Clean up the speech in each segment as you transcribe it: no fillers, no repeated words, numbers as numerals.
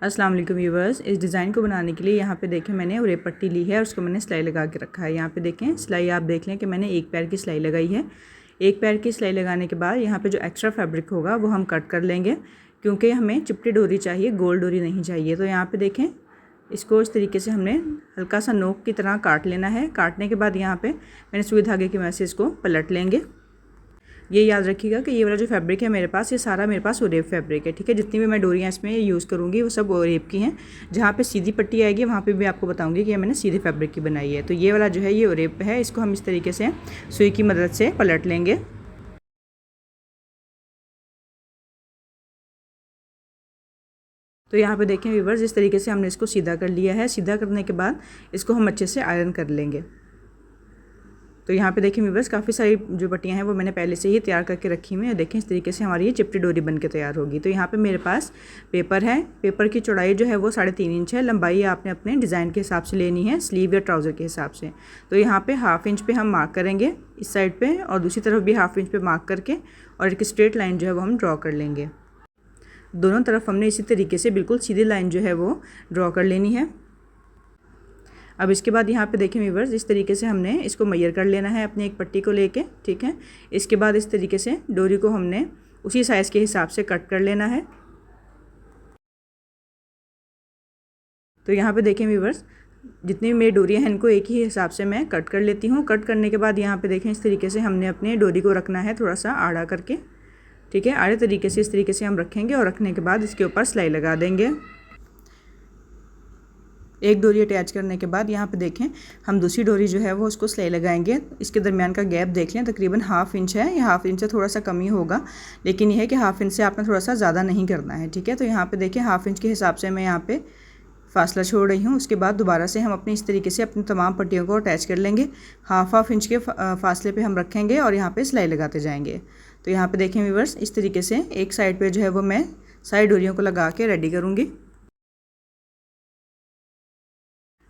अस्सलाम वालेकुम व्यूवर्स। इस डिज़ाइन को बनाने के लिए यहाँ पे देखें मैंने उरेप पट्टी ली है और उसको मैंने सिलाई लगा के रखा है। यहाँ पे देखें सिलाई आप देख लें कि मैंने एक पैर की सिलाई लगाई है। एक पैर की सिलाई लगाने के बाद यहाँ पे जो एक्स्ट्रा फैब्रिक होगा वो हम कट कर लेंगे, क्योंकि हमें चिपटी डोरी चाहिए, गोल डोरी नहीं चाहिए। तो यहाँ पर देखें इसको इस तरीके से हमने हल्का सा नोक की तरह काट लेना है। काटने के बाद यहाँ पर मैंने सुई धागे की मदद से इसको पलट लेंगे। ये याद रखिएगा कि ये वाला जो फैब्रिक है मेरे पास, ये सारा मेरे पास ओरेप फैब्रिक है, ठीक है। जितनी भी मैं डोरियाँ इसमें यूज़ करूँगी वो सब ओरेप की हैं। जहाँ पे सीधी पट्टी आएगी वहाँ पे भी आपको बताऊँगी कि ये मैंने सीधे फैब्रिक की बनाई है। तो ये वाला जो है ये ओरेप है, इसको हम इस तरीके से सुई की मदद से पलट लेंगे। तो यहाँ पे देखें व्यूअर्स, इस तरीके से हमने इसको सीधा कर लिया है। सीधा करने के बाद इसको हम अच्छे से आयरन कर लेंगे। तो यहाँ पे देखिए व्यूअर्स, काफ़ी सारी जो पट्टियाँ हैं वो मैंने पहले से ही तैयार करके रखी हुई हैं। देखें इस तरीके से हमारी ये चिपटी डोरी बन के तैयार होगी। तो यहाँ पे मेरे पास पेपर है। पेपर की चौड़ाई जो है वो 3.5 इंच है। लंबाई आपने अपने डिज़ाइन के हिसाब से लेनी है, स्लीव या ट्राउज़र के हिसाब से। तो यहाँ पर 1/2 इंच पर हम मार्क करेंगे इस साइड पर, और दूसरी तरफ भी 1/2 इंच पर मार्क करके और एक स्ट्रेट लाइन जो है वो हम ड्रॉ कर लेंगे। दोनों तरफ हमने इसी तरीके से बिल्कुल सीधी लाइन जो है वो ड्रॉ कर लेनी है। अब इसके बाद यहाँ पे देखें व्यूअर्स, इस तरीके से हमने इसको मेजर कर लेना है अपनी एक पट्टी को लेके, ठीक है। इसके बाद इस तरीके से डोरी को हमने उसी साइज़ के हिसाब से कट कर लेना है। तो यहाँ पे देखें व्यूअर्स, जितनी भी मेरी डोरियाँ हैं इनको एक ही हिसाब से मैं कट कर लेती हूँ। कट करने के बाद यहाँ पे देखें इस तरीके से हमने अपने डोरी को रखना है थोड़ा सा आड़ा करके, ठीक है। आड़े तरीके से इस तरीके से हम रखेंगे और रखने के बाद इसके ऊपर सिलाई लगा देंगे। एक डोरी अटैच करने के बाद यहाँ पे देखें हम दूसरी डोरी जो है वो उसको सिलाई लगाएंगे। इसके दरमियान का गैप देख लें, तकरीबन 1/2 इंच है। ये 1/2 इंच से थोड़ा सा कम ही होगा, लेकिन यह है कि 1/2 इंच से आपने थोड़ा सा ज़्यादा नहीं करना है, ठीक है। तो यहाँ पे देखें 1/2 इंच के हिसाब से मैं यहाँ पे फासला छोड़ रही हूँ। उसके बाद दोबारा से हम अपनी इस तरीके से अपनी तमाम पट्टियों को अटैच कर लेंगे। 1/2 इंच के फासले पर हम रखेंगे और यहाँ पर सिलाई लगाते जाएँगे। तो यहाँ पर देखें व्यूअर्स, इस तरीके से एक साइड पर जो है वो मैं सारी डोरियों को लगा के रेडी करूँगी।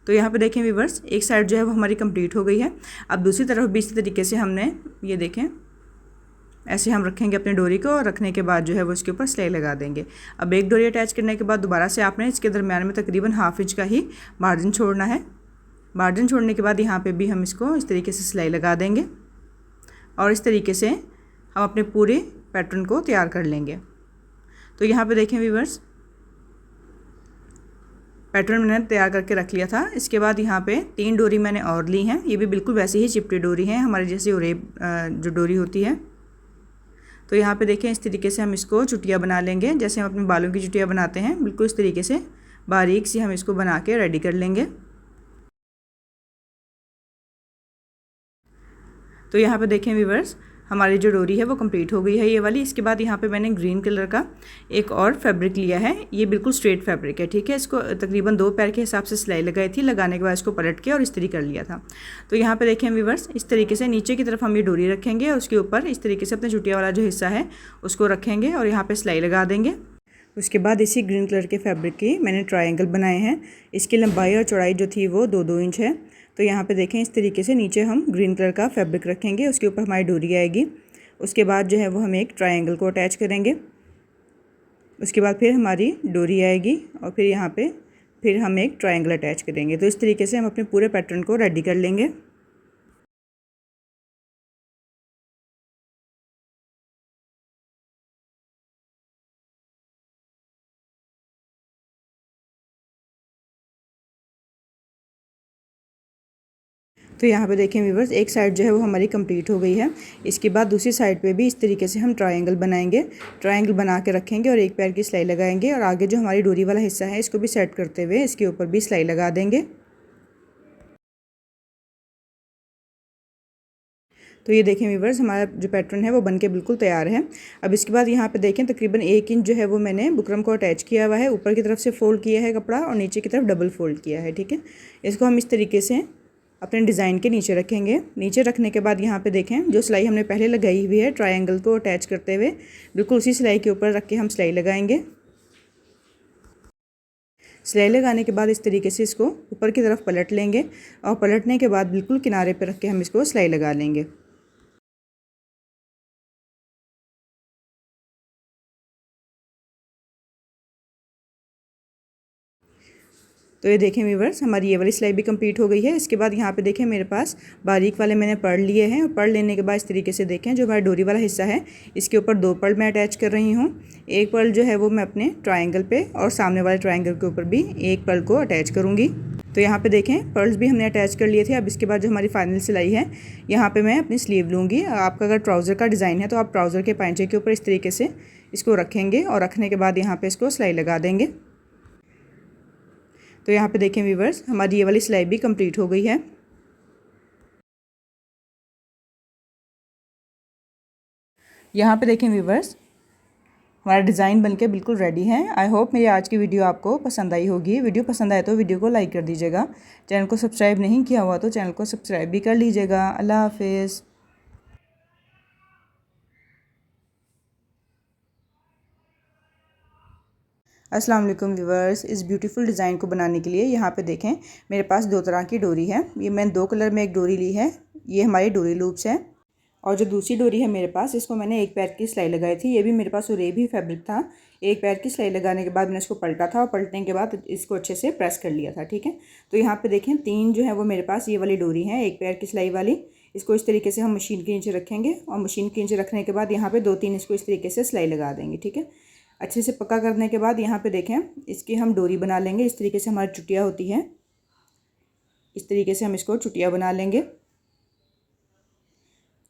तो यहाँ पे देखें व्यूअर्स, एक साइड जो है वो हमारी कंप्लीट हो गई है। अब दूसरी तरफ भी इसी तरीके से हमने ये देखें ऐसे हम रखेंगे अपनी डोरी को, और रखने के बाद जो है वो इसके ऊपर सिलाई लगा देंगे। अब एक डोरी अटैच करने के बाद दोबारा से आपने इसके दरमियान में तकरीबन 1/2 इंच का ही मार्जिन छोड़ना है। मार्जिन छोड़ने के बाद यहाँ पर भी हम इसको इस तरीके से सिलाई लगा देंगे और इस तरीके से हम अपने पूरे पैटर्न को तैयार कर लेंगे। तो यहाँ पर देखें व्यूअर्स, पैटर्न मैंने तैयार करके रख लिया था। इसके बाद यहाँ पे 3 डोरी मैंने और ली हैं। ये भी बिल्कुल वैसे ही चिपटी डोरी है, हमारी जैसी ओरेप जो डोरी होती है। तो यहाँ पे देखें इस तरीके से हम इसको चुटिया बना लेंगे, जैसे हम अपने बालों की चुटिया बनाते हैं, बिल्कुल इस तरीके से बारीक सी हम इसको बना के रेडी कर लेंगे। तो यहाँ पे देखें व्यूअर्स, हमारी जो डोरी है वो कंप्लीट हो गई है ये वाली। इसके बाद यहाँ पे मैंने ग्रीन कलर का एक और फैब्रिक लिया है। ये बिल्कुल स्ट्रेट फैब्रिक है, ठीक है। इसको तकरीबन 2 पैर के हिसाब से सिलाई लगाई थी। लगाने के बाद इसको पलट के और इस्त्री कर लिया था। तो यहाँ पे देखें व्यूअर्स, इस तरीके से नीचे की तरफ हम ये डोरी रखेंगे और उसके ऊपर इस तरीके से अपने चुटिया वाला जो हिस्सा है उसको रखेंगे और यहाँ पर सिलाई लगा देंगे। उसके बाद इसी ग्रीन कलर के फैब्रिक की मैंने ट्रायंगल बनाए हैं। इसकी लंबाई और चौड़ाई जो थी वो 2-2 इंच है। तो यहाँ पे देखें इस तरीके से नीचे हम ग्रीन कलर का फैब्रिक रखेंगे, उसके ऊपर हमारी डोरी आएगी। उसके बाद जो है वो हम एक ट्रायंगल को अटैच करेंगे। उसके बाद फिर हमारी डोरी आएगी और फिर यहाँ पे फिर हम एक ट्रायंगल अटैच करेंगे। तो इस तरीके से हम अपने पूरे पैटर्न को रेडी कर लेंगे। तो यहाँ पे देखें व्यूवर्स, एक साइड जो है वो हमारी कंप्लीट हो गई है। इसके बाद दूसरी साइड पे भी इस तरीके से हम ट्रायंगल बनाएंगे। ट्रायंगल बना के रखेंगे और एक पैर की सिलाई लगाएंगे और आगे जो हमारी डोरी वाला हिस्सा है इसको भी सेट करते हुए इसके ऊपर भी सिलाई लगा देंगे। तो ये देखें व्यूवर्स, हमारा जो पैटर्न है वो बनके बिल्कुल तैयार है। अब इसके बाद यहाँ पे देखें तकरीबन 1 इंच जो है वो मैंने बुकरम को अटैच किया हुआ है। ऊपर की तरफ से फोल्ड किया है कपड़ा और नीचे की तरफ डबल फोल्ड किया है, ठीक है। इसको हम इस तरीके से अपने डिज़ाइन के नीचे रखेंगे। नीचे रखने के बाद यहाँ पे देखें जो सिलाई हमने पहले लगाई हुई है ट्रायंगल को अटैच करते हुए, बिल्कुल उसी सिलाई के ऊपर रख के हम सिलाई लगाएंगे। सिलाई लगाने के बाद इस तरीके से इसको ऊपर की तरफ पलट लेंगे और पलटने के बाद बिल्कुल किनारे पर रख के हम इसको सिलाई लगा लेंगे। तो ये देखें व्यूवर्स, हमारी ये वाली सिलाई भी कंप्लीट हो गई है। इसके बाद यहाँ पे देखें मेरे पास बारीक वाले मैंने पर्ल लिए हैं, और पर्ल लेने के बाद इस तरीके से देखें जो हमारा डोरी वाला हिस्सा है इसके ऊपर 2 पर्ल मैं अटैच कर रही हूँ। एक पर्ल जो है वो मैं अपने ट्रायंगल पे और सामने वाले ट्रायंगल के ऊपर भी एक पर्ल को अटैच करूँगी। तो यहाँ पे देखें पर्ल्स भी हमने अटैच कर लिए थे। अब इसके बाद जो हमारी फाइनल सिलाई है, यहाँ पे मैं अपनी स्लीव लूँगी। आपका अगर ट्राउज़र का डिज़ाइन है तो आप ट्राउज़र के पैंचे के ऊपर इस तरीके से इसको रखेंगे, और रखने के बाद यहाँ पे इसको सिलाई लगा देंगे। तो यहाँ पे देखें व्यूवर्स, हमारी ये वाली सिलाई भी कंप्लीट हो गई है। यहाँ पे देखें व्यूवर्स, हमारा डिज़ाइन बनके बिल्कुल रेडी है। आई होप मेरी आज की वीडियो आपको पसंद आई होगी। वीडियो पसंद आए तो वीडियो को लाइक कर दीजिएगा। चैनल को सब्सक्राइब नहीं किया हुआ तो चैनल को सब्सक्राइब भी कर लीजिएगा। अल्लाह हाफिज़। अस्सलाम वालेकुम व्यूवर्स, इस ब्यूटीफुल डिज़ाइन को बनाने के लिए यहाँ पे देखें मेरे पास 2 तरह की डोरी है। ये मैंने 2 कलर में एक डोरी ली है। ये हमारी डोरी लूप्स है, और जो दूसरी डोरी है मेरे पास, इसको मैंने एक पैर की सिलाई लगाई थी। ये भी मेरे पास उरेबी फैब्रिक था। एक पैर की सिलाई लगाने के बाद मैंने इसको पलटा था, और पलटने के बाद इसको अच्छे से प्रेस कर लिया था। ठीक है, तो यहाँ पे देखें 3 जो है वो मेरे पास ये वाली डोरी है, एक पैर की सिलाई वाली। इसको इस तरीके से हम मशीन के नीचे रखेंगे, और मशीन के नीचे रखने के बाद यहाँ पे 2-3 इसको इस तरीके से सिलाई लगा देंगे। ठीक है, अच्छे से पक्का करने के बाद यहाँ पे देखें इसकी हम डोरी बना लेंगे। इस तरीके से हमारी चुटिया होती है, इस तरीके से हम इसको चुटिया बना लेंगे।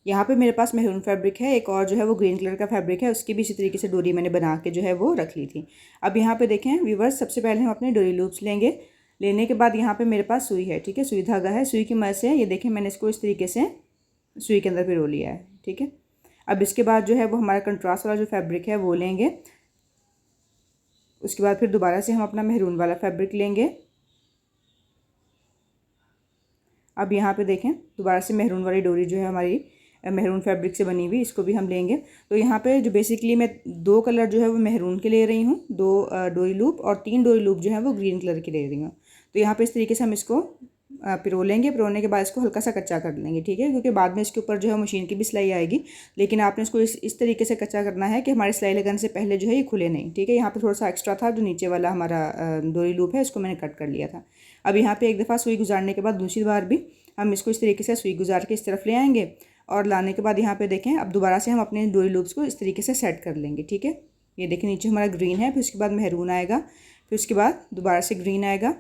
यहाँ पे मेरे पास मैरून फैब्रिक है, एक और जो है वो ग्रीन कलर का फैब्रिक है, उसकी भी इसी तरीके से डोरी मैंने बना के जो है वो रख ली थी। अब यहाँ पे देखें व्यूवर्स, सबसे पहले हम अपने डोरी लूप्स लेंगे। लेने के बाद यहाँ पे मेरे पास सुई है। ठीक है, सुई धागा है। सुई की मदद से ये देखें मैंने इसको इस तरीके से सुई के अंदर पिरो लिया है। ठीक है, अब इसके बाद जो है वो हमारा कंट्रास्ट वाला जो फैब्रिक है वो लेंगे। उसके बाद फिर दोबारा से हम अपना मैरून वाला फैब्रिक लेंगे। अब यहाँ पे देखें दोबारा से मैरून वाली डोरी जो है हमारी मैरून फैब्रिक से बनी हुई, इसको भी हम लेंगे। तो यहाँ पे जो बेसिकली मैं 2 कलर जो है वो मैरून के ले रही हूँ, 2 डोरी लूप, और 3 डोरी लूप जो है वो ग्रीन कलर की ले रही हूँ। तो यहाँ पे इस तरीके से हम इसको पिरो लेंगे। पिरोने के बाद इसको हल्का सा कच्चा कर लेंगे। ठीक है, क्योंकि बाद में इसके ऊपर जो है मशीन की भी सिलाई आएगी, लेकिन आपने इसको इस तरीके से कच्चा करना है कि हमारी सिलाई लगाने से पहले जो है ये खुले नहीं। ठीक है, यहाँ पे थोड़ा सा एक्स्ट्रा था, जो नीचे वाला हमारा डोरी लूप है इसको मैंने कट कर लिया था। अब यहाँ पे एक दफ़ा सुई गुजारने के बाद दूसरी बार भी हम इसको इस तरीके से सुई गुजार के इस तरफ ले आएंगे, और लाने के बाद यहाँ पे देखें अब दोबारा से हम अपने डोरी लूप्स को इस तरीके से सेट कर लेंगे। ठीक है, ये देखें नीचे हमारा ग्रीन है, फिर उसके बाद मैरून आएगा, फिर उसके बाद दोबारा से ग्रीन आएगा,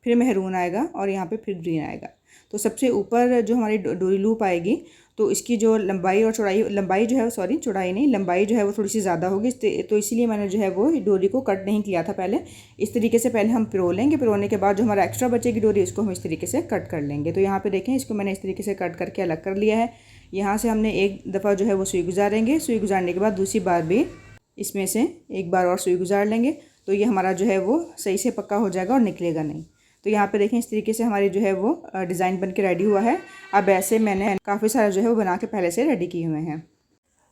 फिर मैरून आएगा, और यहाँ पे फिर ग्रीन आएगा। तो सबसे ऊपर जो हमारी डोरी लूप आएगी तो इसकी जो लंबाई और चौड़ाई, लंबाई जो है वो सॉरी चौड़ाई नहीं, लंबाई जो है वो थोड़ी सी ज़्यादा होगी, तो इसीलिए मैंने जो है वो डोरी को कट नहीं किया था पहले। इस तरीके से पहले हम पिरो लेंगे। पिरोने के बाद जो हमारा एक्स्ट्रा बचेगी डोरी, इसको हम इस तरीके से कट कर लेंगे। तो यहाँ पे देखें इसको मैंने इस तरीके से कट करके अलग कर लिया है। यहाँ से हमने एक दफ़ा जो है वो सुई गुजारेंगे। सुई गुजारने के बाद दूसरी बार भी इसमें से एक बार और सुई गुजार लेंगे, तो ये हमारा जो है वो सही से पक्का हो जाएगा और निकलेगा नहीं। तो यहाँ पे देखें इस तरीके से हमारी जो है वो डिज़ाइन बन के रेडी हुआ है। अब ऐसे मैंने काफ़ी सारा जो है वो बना के पहले से रेडी किए हुए हैं।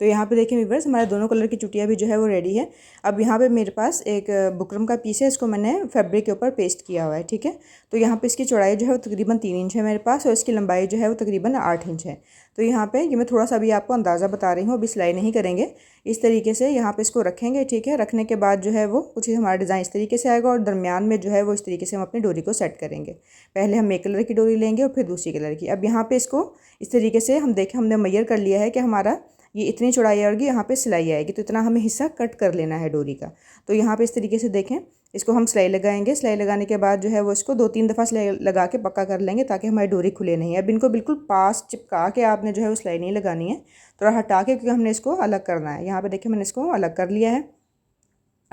तो यहाँ पे देखें व्यूअर्स, हमारे दोनों कलर की चुटिया भी जो है वो रेडी है। अब यहाँ पे मेरे पास एक बुकरम का पीस है, इसको मैंने फैब्रिक के ऊपर पेस्ट किया हुआ है। ठीक है, तो यहाँ पे इसकी चौड़ाई जो है वो तकरीबन 3 इंच है मेरे पास, और इसकी लंबाई जो है वो तकरीबन 8 इंच है। तो यहाँ पे ये मैं थोड़ा सा अभी आपको अंदाज़ा बता रही हूँ, अभी सिलाई नहीं करेंगे। इस तरीके से यहाँ पे इसको रखेंगे। ठीक है, रखने के बाद जो है वो कुछ हमारा डिज़ाइन इस तरीके से आएगा, और दरमियान में जो है वो इस तरीके से हम अपनी डोरी को सेट करेंगे। पहले हम एक कलर की डोरी लेंगे और फिर दूसरी कलर की। अब यहाँ पर इसको इस तरीके से हम देखें, हमने मेजर कर लिया है कि हमारा ये इतनी चौड़ाई आएगी, यहाँ पे सिलाई आएगी, तो इतना हमें हिस्सा कट कर लेना है डोरी का। तो यहाँ पे इस तरीके से देखें, इसको हम सिलाई लगाएंगे। सिलाई लगाने के बाद जो है वो इसको 2-3 दफ़ा सिलाई लगा के पक्का कर लेंगे, ताकि हमारी डोरी खुले नहीं। अब इनको बिल्कुल पास चिपका के आपने जो है वो सिलाई नहीं लगानी है, थोड़ा हटा के, क्योंकि हमने इसको अलग करना है। यहाँ पर देखिए मैंने इसको अलग कर लिया है।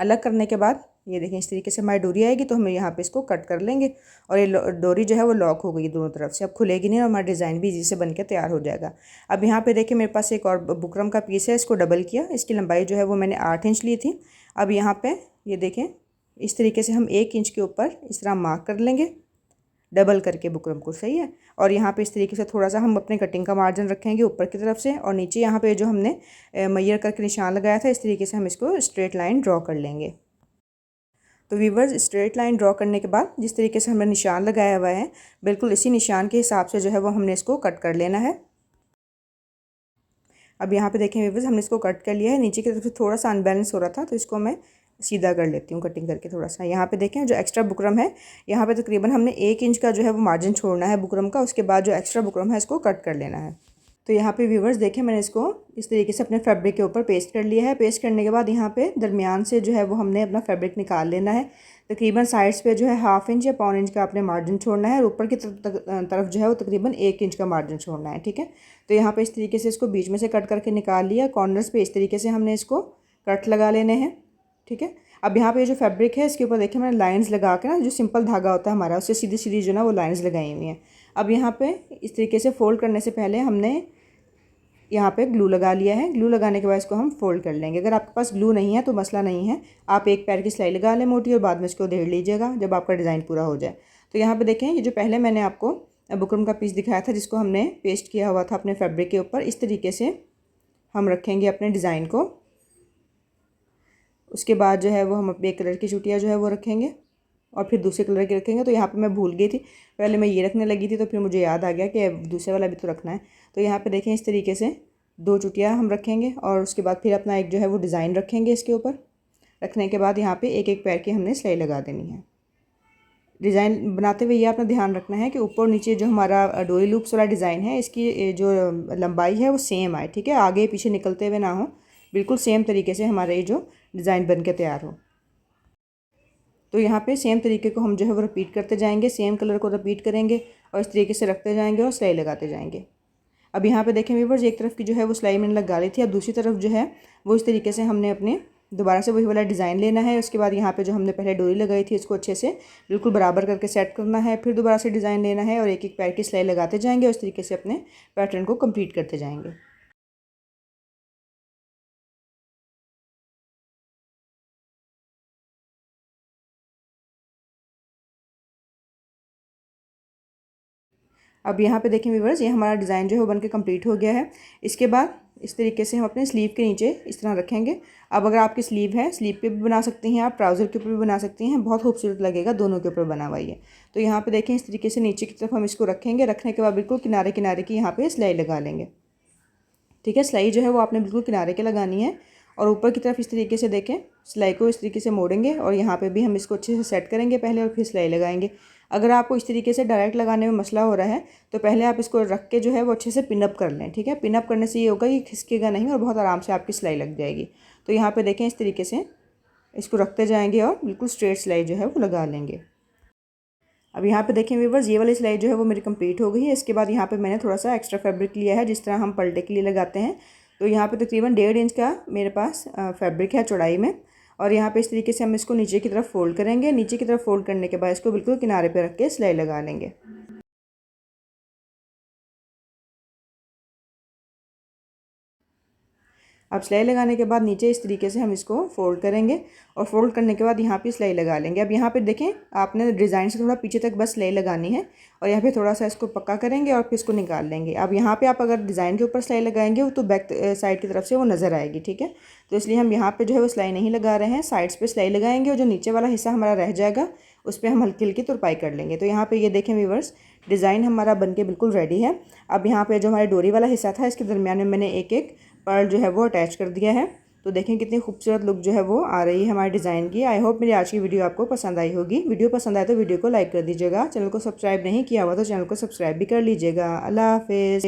अलग करने के बाद ये देखें इस तरीके से हमारी डोरी आएगी, तो हम यहाँ पे इसको कट कर लेंगे, और ये डोरी जो है वो लॉक हो गई दोनों तरफ से, अब खुलेगी नहीं, और हमारा डिज़ाइन भी इजी से बन के तैयार हो जाएगा। अब यहाँ पे देखें मेरे पास एक और बुकरम का पीस है, इसको डबल किया। इसकी लंबाई जो है वो मैंने 8 इंच ली थी। अब यहाँ पर ये देखें इस तरीके से हम 1 इंच के ऊपर इस तरह मार्क कर लेंगे, डबल करके बुकरम को। सही है, और यहाँ पे इस तरीके से थोड़ा सा हम अपने कटिंग का मार्जिन रखेंगे ऊपर की तरफ से, और नीचे यहाँ पे जो हमने मैयर करके निशान लगाया था, इस तरीके से हम इसको स्ट्रेट लाइन ड्रॉ कर लेंगे। तो व्यूवर्स, स्ट्रेट लाइन ड्रॉ करने के बाद जिस तरीके से हमने निशान लगाया हुआ है, बिल्कुल इसी निशान के हिसाब से जो है वो हमने इसको कट कर लेना है। अब यहाँ पे देखें व्यूवर्स, हमने इसको कट कर लिया है। नीचे की तरफ से थोड़ा सा अनबैलेंस हो रहा था, तो इसको मैं सीधा कर लेती हूँ कटिंग करके थोड़ा सा। यहाँ पे देखें जो एक्स्ट्रा बुकरम है, यहाँ पे तकरीबन हमने 1 इंच का जो है वो मार्जिन छोड़ना है बुकरम का। उसके बाद जो एक्स्ट्रा बुकरम है इसको कट कर लेना है। तो यहाँ पे व्यूवर्स देखें मैंने इसको इस तरीके से अपने फैब्रिक के ऊपर पेस्ट कर लिया है। पेस्ट करने के बाद यहाँ पे दरमियान से जो है वो हमने अपना फैब्रिक निकाल लेना है। तकरीबन साइड्स पे जो है 1/2 इंच या 1/4 इंच का आपने मार्जिन छोड़ना है और ऊपर की तरफ जो है वो तकरीबन 1 इंच का मार्जिन छोड़ना है, ठीक है। तो यहाँ पे इस तरीके से इसको बीच में से कट करके निकाल लिया। कॉर्नर्स पे इस तरीके से हमने इसको कट लगा लेने हैं, ठीक है। अब यहाँ पे जो फैब्रिक है इसके ऊपर देखिए मैंने लाइंस लगा के ना, जो सिंपल धागा होता है हमारा उससे सीधी सीधी जो ना वो लाइंस लगाई हुई हैं। अब यहाँ पे इस तरीके से फोल्ड करने से पहले हमने यहाँ पे ग्लू लगा लिया है। ग्लू लगाने के बाद इसको हम फोल्ड कर लेंगे। अगर आपके पास ग्लू नहीं है तो मसला नहीं है, आप एक पैर की सिलाई लगा लें मोटी और बाद में इसको उधेड़ लीजिएगा जब आपका डिज़ाइन पूरा हो जाए। तो यहाँ पे देखें ये जो पहले मैंने आपको बुकरम का पीस दिखाया था जिसको हमने पेस्ट किया हुआ था अपने फैब्रिक के ऊपर, इस तरीके से हम रखेंगे अपने डिज़ाइन को। उसके बाद जो है वो हम अपने एक कलर की चुटिया जो है वो रखेंगे और फिर दूसरे कलर की रखेंगे। तो यहाँ पे मैं भूल गई थी, पहले मैं ये रखने लगी थी तो फिर मुझे याद आ गया कि दूसरे वाला भी तो रखना है। तो यहाँ पे देखें इस तरीके से 2 चुटिया हम रखेंगे और उसके बाद फिर अपना एक जो है वो डिज़ाइन रखेंगे। इसके ऊपर रखने के बाद यहाँ पे एक एक पैर की हमने सिलाई लगा देनी है। डिज़ाइन बनाते हुए ये अपना ध्यान रखना है कि ऊपर और नीचे जो हमारा डोरी लूप्स वाला डिज़ाइन है इसकी जो लंबाई है वो सेम आए, ठीक है। आगे पीछे निकलते हुए ना हो, बिल्कुल सेम तरीके से हमारा ये जो डिज़ाइन बन के तैयार हो। तो यहाँ पे सेम तरीके को हम जो है वो रिपीट करते जाएंगे, सेम कलर को रिपीट करेंगे और इस तरीके से रखते जाएंगे और सिलाई लगाते जाएंगे। अब यहाँ पे देखें व्यूअर्स एक तरफ की जो है वो सिलाई मैंने लगा ली थी, अब दूसरी तरफ जो है वो इस तरीके से हमने अपने दोबारा से वही वाला डिज़ाइन लेना है। उसके बाद यहाँ पे जो हमने पहले डोरी लगाई थी इसको अच्छे से बिल्कुल बराबर करके सेट करना है। फिर दोबारा से डिज़ाइन लेना है और एक एक पैर की सिलाई लगाते जाएंगे और इस तरीके से अपने पैटर्न को कंप्लीट करते जाएंगे। अब यहाँ पे देखें व्यूअर्स ये हमारा डिज़ाइन जो है वो बनके कंप्लीट हो गया है। इसके बाद इस तरीके से हम अपने स्लीव के नीचे इस तरह रखेंगे। अब अगर आपकी स्लीव है, स्लीव पे भी बना सकती हैं आप, ट्राउज़र के ऊपर भी बना सकती हैं, बहुत खूबसूरत लगेगा, दोनों के ऊपर बना हुआ है। तो यहाँ पे देखें इस तरीके से नीचे की तरफ हम इसको रखेंगे। रखने के बाद बिल्कुल किनारे किनारे की यहाँ पर सिलाई लगा लेंगे, ठीक है। सिलाई जो है वो आपने बिल्कुल किनारे के लगानी है और ऊपर की तरफ इस तरीके से देखें सिलाई को इस तरीके से मोड़ेंगे और यहाँ पे भी हम इसको अच्छे से सेट करेंगे पहले और फिर सिलाई लगाएंगे। अगर आपको इस तरीके से डायरेक्ट लगाने में मसला हो रहा है तो पहले आप इसको रख के जो है वो अच्छे से पिनअप कर लें, ठीक है। पिनअप करने से ये होगा कि खिसकेगा नहीं और बहुत आराम से आपकी सिलाई लग जाएगी। तो यहाँ पर देखें इस तरीके से इसको रखते जाएंगे और बिल्कुल स्ट्रेट सिलाई जो है वो लगा लेंगे। अब यहाँ पे देखें व्यूअर्स ये वाली सिलाई जो है वो मेरी कंप्लीट हो गई है। इसके बाद यहाँ पे मैंने थोड़ा सा एक्स्ट्रा फैब्रिक लिया है जिस तरह हम पलटे के लिए लगाते हैं। तो यहाँ पे तकरीबन 1.5 इंच का मेरे पास फैब्रिक है चौड़ाई में और यहाँ पे इस तरीके से हम इसको नीचे की तरफ फोल्ड करेंगे। नीचे की तरफ फोल्ड करने के बाद इसको बिल्कुल किनारे पर रख के सिलाई लगा लेंगे। अब सिलाई लगाने के बाद नीचे इस तरीके से हम इसको फोल्ड करेंगे और फोल्ड करने के बाद यहाँ पे सिलाई लगा लेंगे। अब यहाँ पे देखें आपने डिज़ाइन से थोड़ा पीछे तक बस सिलाई लगानी है और यहाँ पे थोड़ा सा इसको पक्का करेंगे और फिर इसको निकाल लेंगे। अब यहाँ पे आप अगर डिज़ाइन के ऊपर सिलाई लगाएंगे तो बैक साइड की तरफ से वो नज़र आएगी, ठीक है। तो इसलिए हम यहाँ पर जो है वो सिलाई नहीं लगा रहे हैं, साइड्स पर सिलाई लगाएंगे और जो नीचे वाला हिस्सा हमारा रह जाएगा उस पर हम हल्की हल्की तुरपाई कर लेंगे। तो यहाँ पे ये देखें व्यूअर्स डिज़ाइन हमारा बनके बिल्कुल रेडी है। अब यहाँ पे जो हमारे डोरी वाला हिस्सा था इसके दरमियान में मैंने एक एक पर्ल जो है वो अटैच कर दिया है। तो देखें कितनी खूबसूरत लुक जो है वो आ रही है हमारे डिज़ाइन की। आई होप मेरी आज की वीडियो आपको पसंद आई होगी। वीडियो पसंद आए तो वीडियो को लाइक कर दीजिएगा, चैनल को सब्सक्राइब नहीं किया हुआ तो चैनल को सब्सक्राइब भी कर लीजिएगा। अल्लाह हाफिज़।